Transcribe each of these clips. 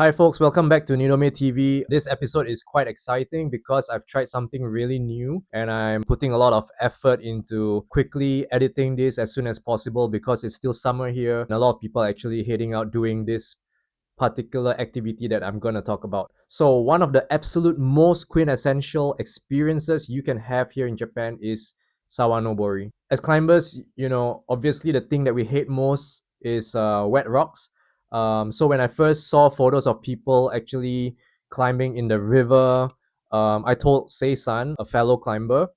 Hi folks, welcome back to Nidome TV. This episode is quite exciting because I've tried something really new and I'm putting a lot of effort into quickly editing this as soon as possible because it's still summer here and a lot of people are actually heading out doing this particular activity that I'm going to talk about. So one of the absolute most quintessential experiences you can have here in Japan is Sawanobori. As climbers, obviously the thing that we hate most is wet rocks. So when I first saw photos of people actually climbing in the river, I told Sei-san, a fellow climber,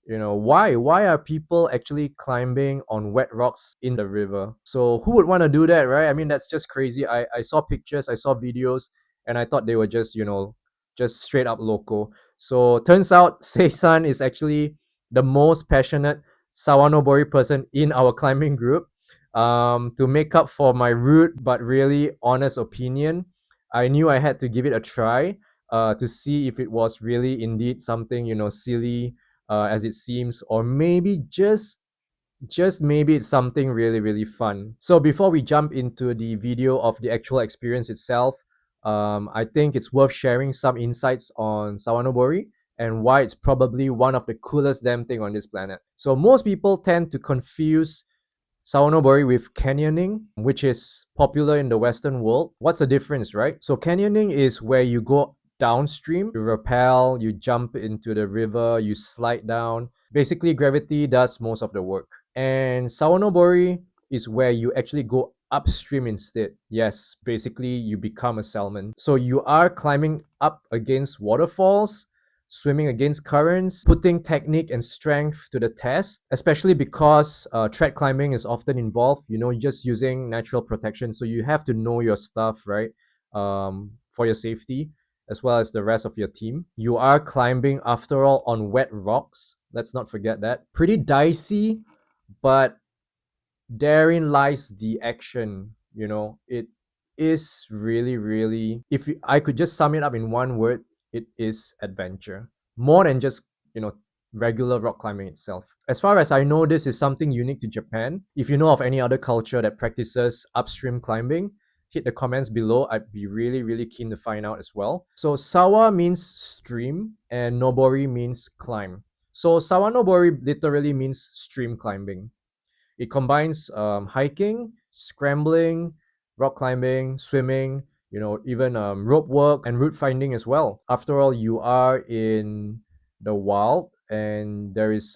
why are people actually climbing on wet rocks in the river? So who would want to do that, right? I mean, that's just crazy. I saw pictures, I saw videos, and I thought they were just straight up loco. So turns out Sei-san is actually the most passionate Sawanobori person in our climbing group. To make up for my rude but really honest opinion, I knew I had to give it a try to see if it was really indeed something, silly as it seems, or maybe just maybe it's something really, really fun. So before we jump into the video of the actual experience itself, I think it's worth sharing some insights on Sawanobori and why it's probably one of the coolest damn thing on this planet. So most people tend to confuse Sawanobori with canyoning, which is popular in the Western world. What's the difference, right? So canyoning is where you go downstream, you rappel, you jump into the river, you slide down. Basically, gravity does most of the work. And Sawanobori is where you actually go upstream instead. Yes, basically you become a salmon. So you are climbing up against waterfalls, swimming against currents, putting technique and strength to the test, especially because tread climbing is often involved, just using natural protection. So you have to know your stuff, right? For your safety, as well as the rest of your team. You are climbing, after all, on wet rocks. Let's not forget that. Pretty dicey, but therein lies the action. It is really, really, I could just sum it up in one word, it is adventure. More than just, regular rock climbing itself. As far as I know, this is something unique to Japan. If you know of any other culture that practices upstream climbing, hit the comments below. I'd be really, really keen to find out as well. So Sawa means stream and Nobori means climb. So Sawanobori literally means stream climbing. It combines hiking, scrambling, rock climbing, swimming, even rope work and route finding as well. After all, you are in the wild and there is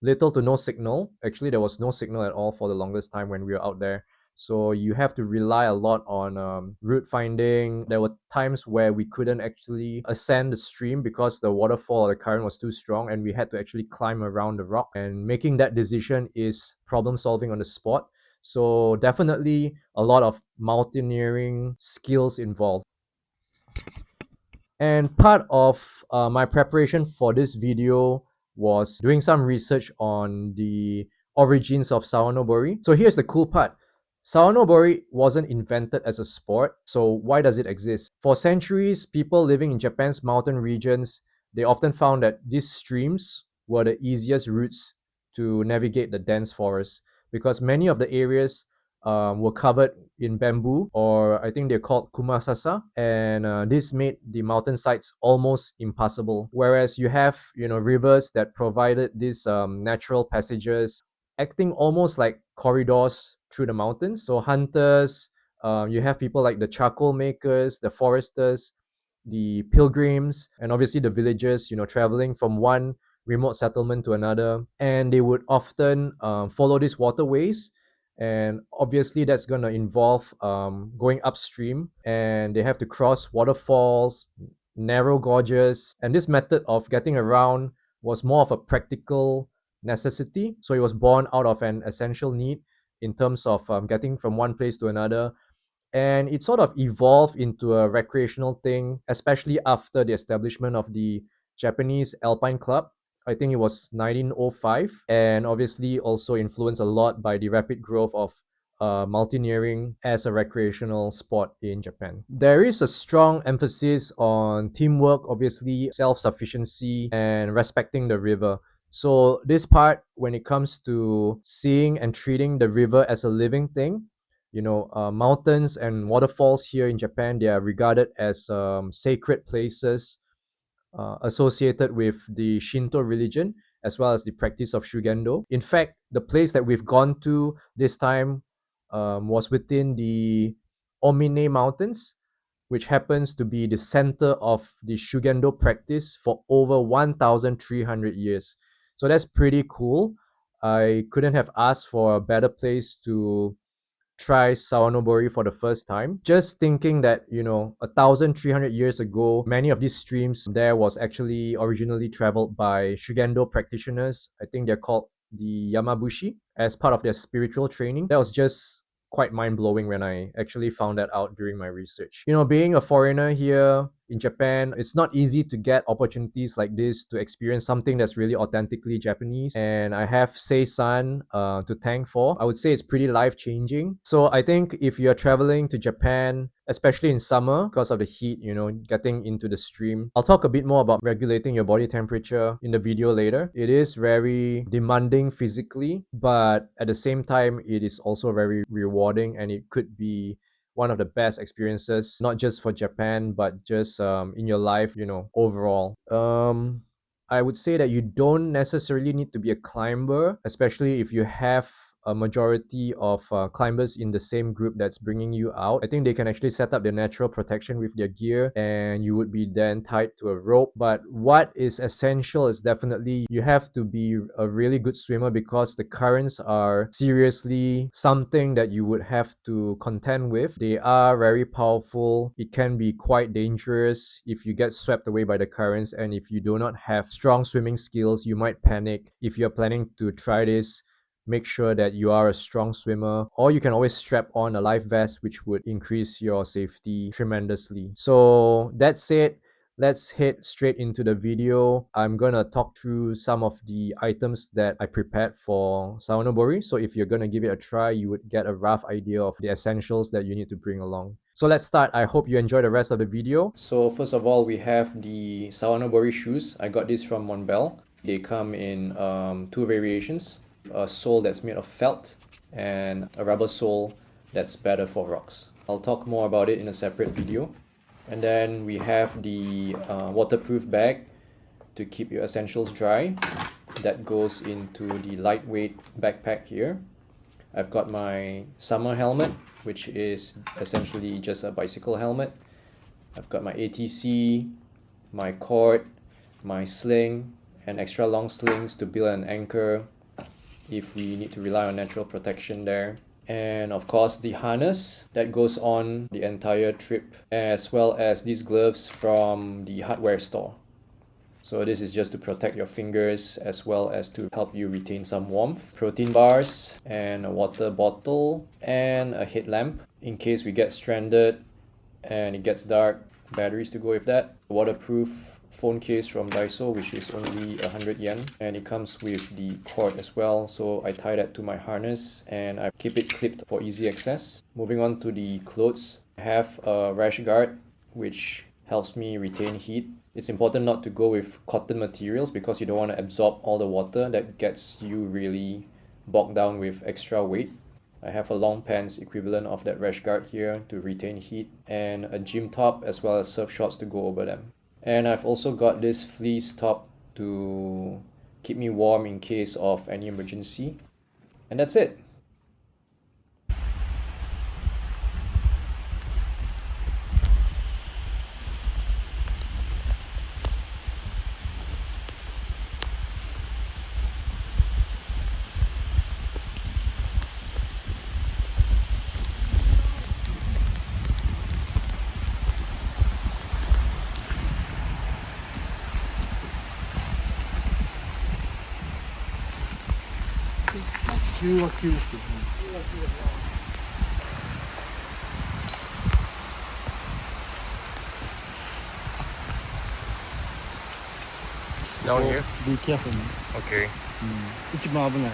little to no signal. Actually, there was no signal at all for the longest time when we were out there. So you have to rely a lot on route finding. There were times where we couldn't actually ascend the stream because the waterfall or the current was too strong and we had to actually climb around the rock. And making that decision is problem solving on the spot. So definitely a lot of mountaineering skills involved. And part of my preparation for this video was doing some research on the origins of Sawanobori. So here's the cool part. Sawanobori wasn't invented as a sport, so why does it exist? For centuries, people living in Japan's mountain regions, they often found that these streams were the easiest routes to navigate the dense forest because many of the areas were covered in bamboo, or I think they're called kumasasa, and this made the mountain sites almost impassable. Whereas you have, rivers that provided these natural passages, acting almost like corridors through the mountains. So hunters, you have people like the charcoal makers, the foresters, the pilgrims, and obviously the villagers, traveling from one remote settlement to another, and they would often follow these waterways, and obviously that's going to involve going upstream, and they have to cross waterfalls, narrow gorges, and this method of getting around was more of a practical necessity. So it was born out of an essential need in terms of getting from one place to another, and it sort of evolved into a recreational thing, especially after the establishment of the Japanese Alpine Club. I think it was 1905, and obviously also influenced a lot by the rapid growth of mountaineering as a recreational sport in Japan. There is a strong emphasis on teamwork, obviously, self-sufficiency, and respecting the river. So this part, when it comes to seeing and treating the river as a living thing, mountains and waterfalls here in Japan, they are regarded as sacred places associated with the Shinto religion as well as the practice of Shugendo. In fact, the place that we've gone to this time was within the Omine Mountains, which happens to be the center of the Shugendo practice for over 1,300 years. So that's pretty cool. I couldn't have asked for a better place to try Sawanobori for the first time. Just thinking that, 1,300 years ago, many of these streams there was actually originally traveled by Shugendo practitioners. I think they're called the yamabushi as part of their spiritual training. That was just quite mind-blowing when I actually found that out during my research. Being a foreigner here in Japan, it's not easy to get opportunities like this to experience something that's really authentically Japanese. And I have Sei-san to thank for. I would say it's pretty life-changing. So I think if you're traveling to Japan, especially in summer because of the heat, getting into the stream. I'll talk a bit more about regulating your body temperature in the video later. It is very demanding physically, but at the same time, it is also very rewarding, and it could be one of the best experiences, not just for Japan, but just in your life, overall. I would say that you don't necessarily need to be a climber, especially if you have a majority of climbers in the same group that's bringing you out. I think they can actually set up their natural protection with their gear, and you would be then tied to a rope. But what is essential is definitely you have to be a really good swimmer, because the currents are seriously something that you would have to contend with. They are very powerful. It can be quite dangerous if you get swept away by the currents, and if you do not have strong swimming skills, you might panic. If you're planning to try this, make sure that you are a strong swimmer, or you can always strap on a life vest, which would increase your safety tremendously. So that's it. Let's head straight into the video. I'm gonna talk through some of the items that I prepared for Sawanobori. So if you're gonna give it a try, you would get a rough idea of the essentials that you need to bring along. So let's start. I hope you enjoy the rest of the video. So first of all, we have the Sawanobori shoes. I got this from Monbel. They come in two variations. A sole that's made of felt and a rubber sole that's better for rocks. I'll talk more about it in a separate video. And then we have the waterproof bag to keep your essentials dry. That goes into the lightweight backpack here. I've got my summer helmet, which is essentially just a bicycle helmet. I've got my ATC, my cord, my sling, and extra long slings to build an anchor if we need to rely on natural protection there. And of course the harness that goes on the entire trip, as well as these gloves from the hardware store. So this is just to protect your fingers as well as to help you retain some warmth. Protein bars and a water bottle and a headlamp in case we get stranded and it gets dark. Batteries to go with that. Waterproof phone case from Daiso, which is only 100 yen, and it comes with the cord as well, so I tie that to my harness and I keep it clipped for easy access. Moving on to the clothes, I have a rash guard which helps me retain heat. It's important not to go with cotton materials because you don't want to absorb all the water that gets you really bogged down with extra weight. I have a long pants equivalent of that rash guard here to retain heat, and a gym top as well as surf shorts to go over them. And I've also got this fleece top to keep me warm in case of any emergency. And that's it. Down here? Be careful, man. Okay. 一番危ない。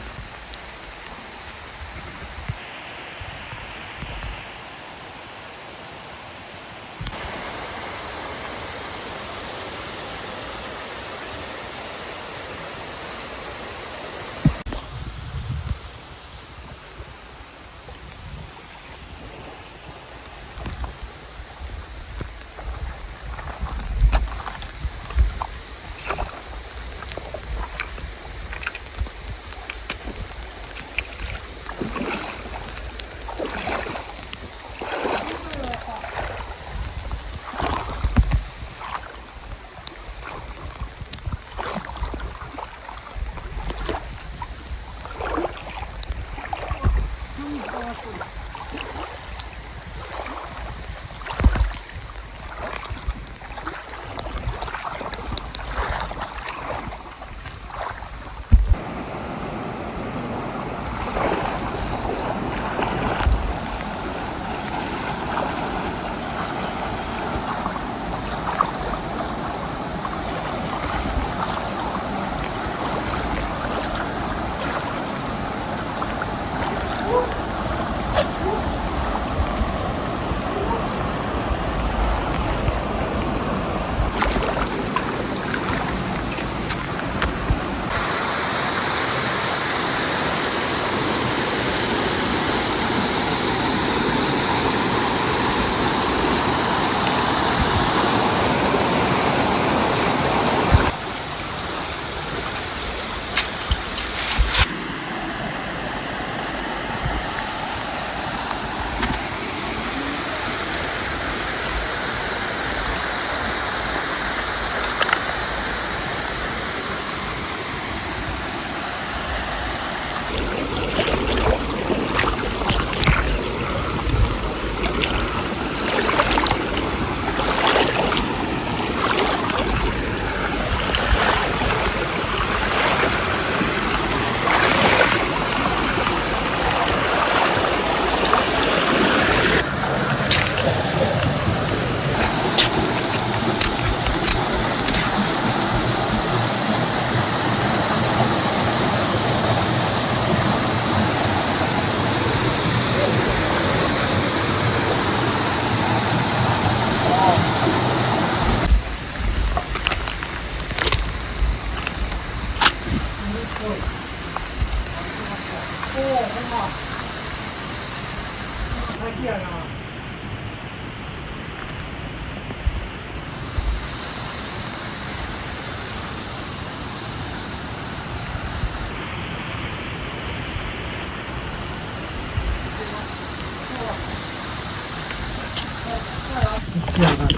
ち上がって。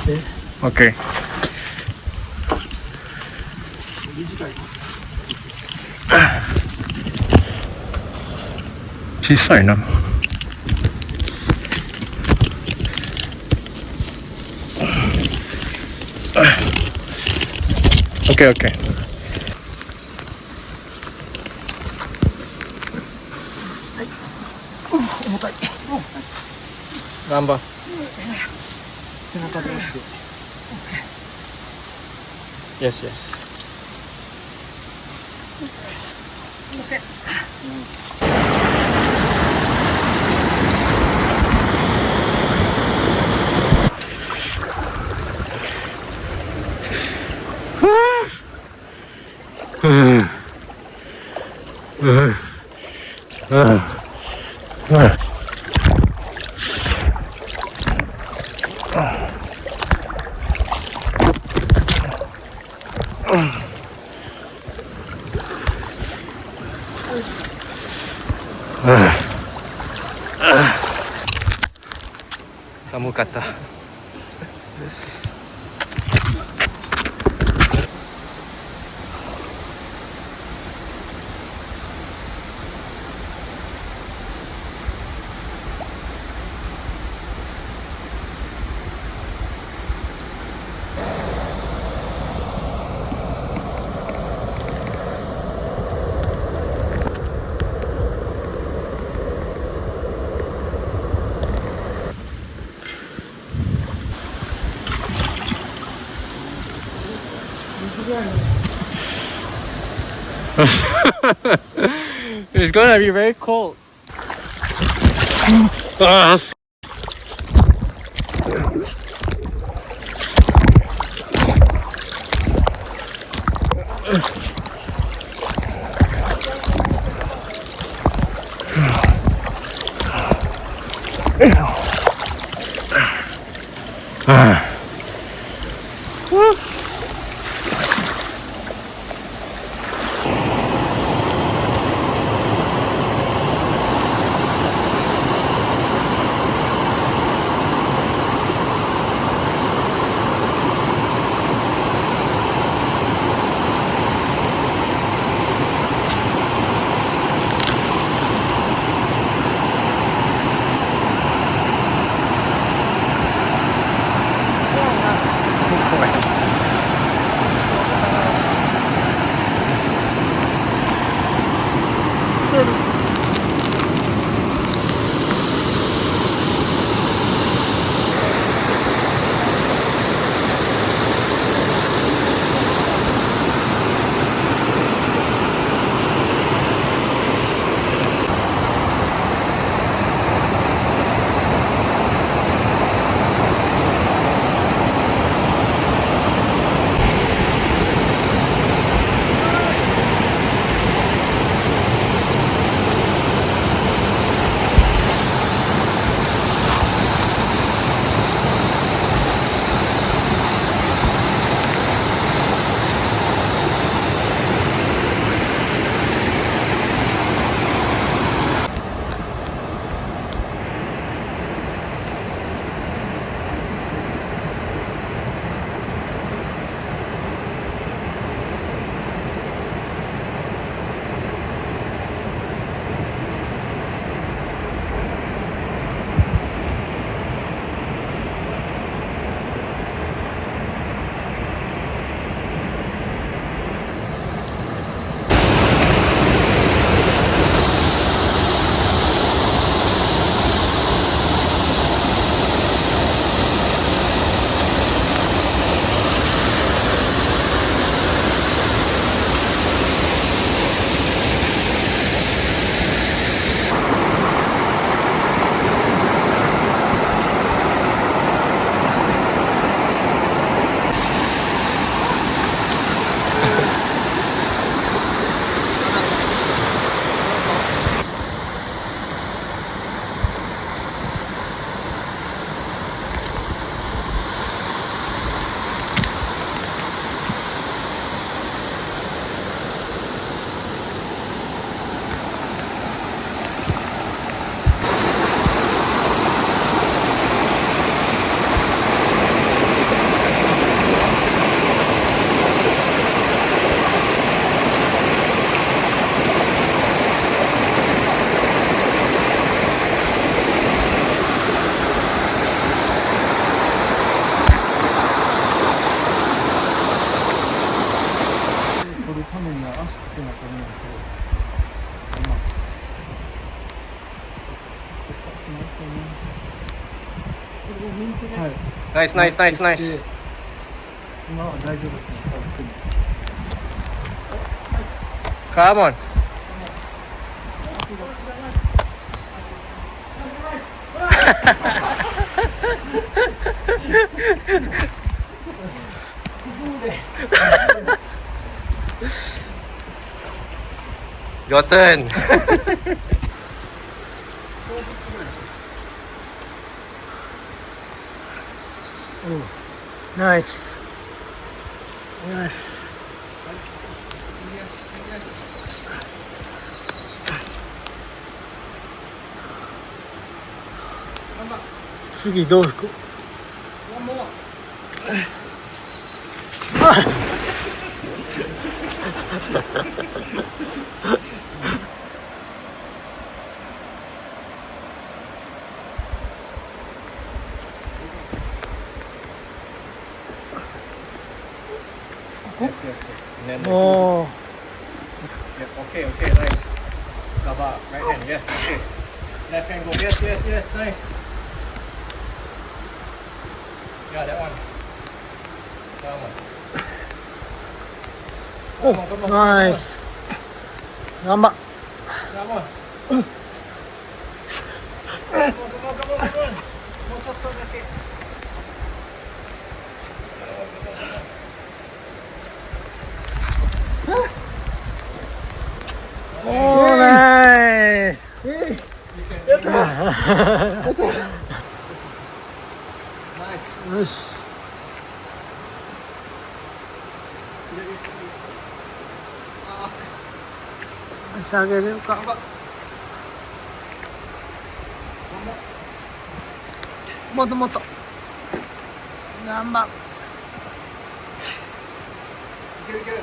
OK。短いな。小さいな。OK OK。重たい。頑張。背中で押して。Yes yes。寒かった。It's gonna be very cold. ナイスナイスナイスナイス。今は大丈夫ですね。カモン。Your turn. Oh, nice. Nice. 次どう行く？Yes, yes, yes. And then おー yeah, okay, okay, nice. Kaba, right hand, yes, okay. Left hand go, yes, yes, yes, nice. Yeah, that one. Come on. お Come on, come on, ナイス。頑張っ。 come on. Come on, come on, come on, come on. More shot, okay. おーナイス。やったよし。足上げれるか。もっともっと。頑張っ。いけるいける。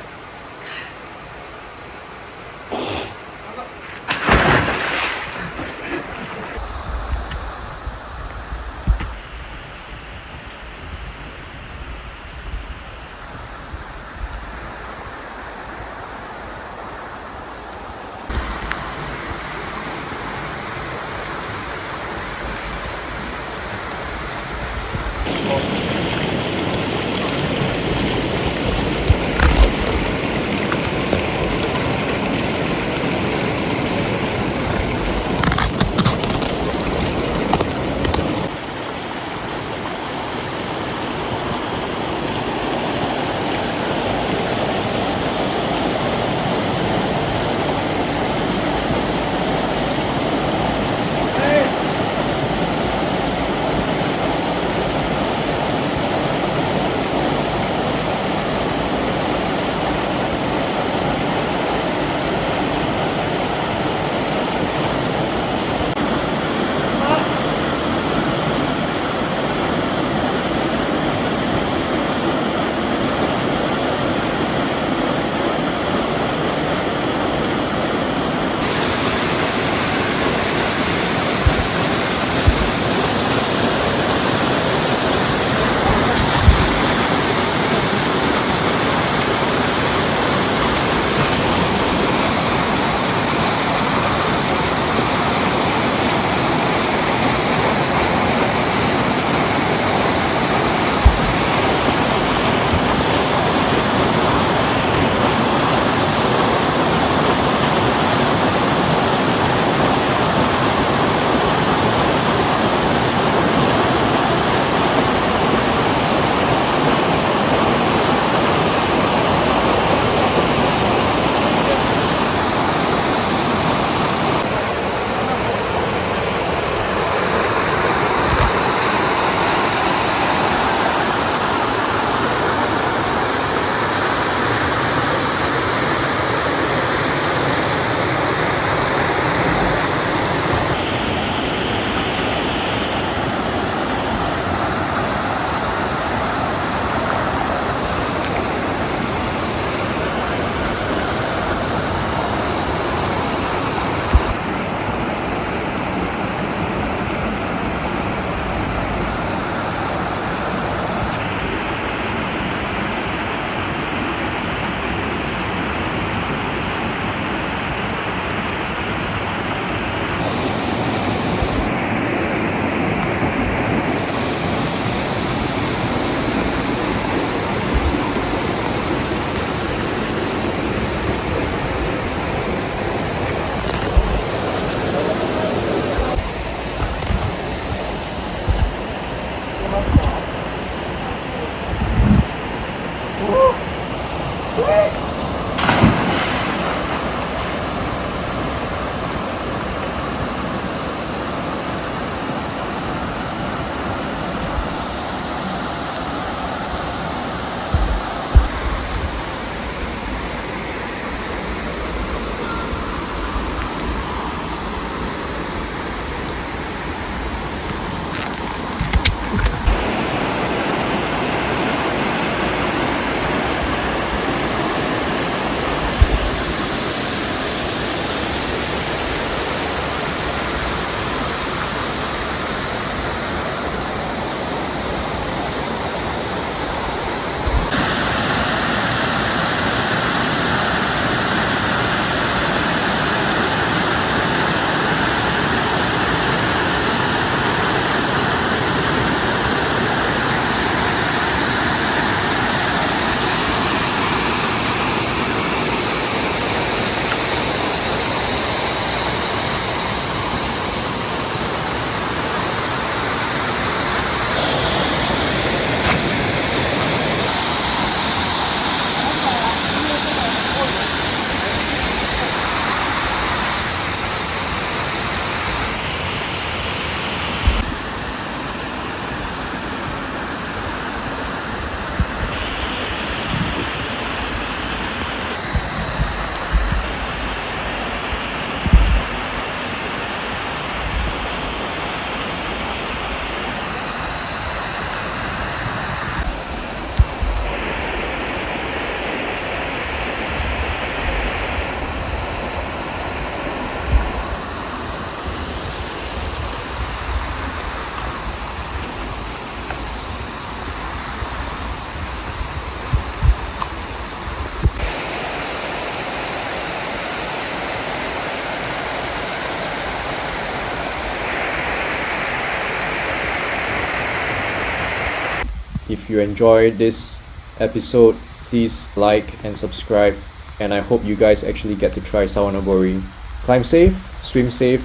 If you enjoyed this episode, please like and subscribe. And I hope you guys actually get to try Sawanobori. Climb safe, swim safe,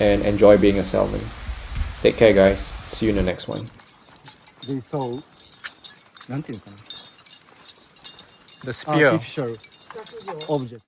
and enjoy being a salmon. Take care, guys. See you in the next one. They saw なんていうのかな The spear. artificial object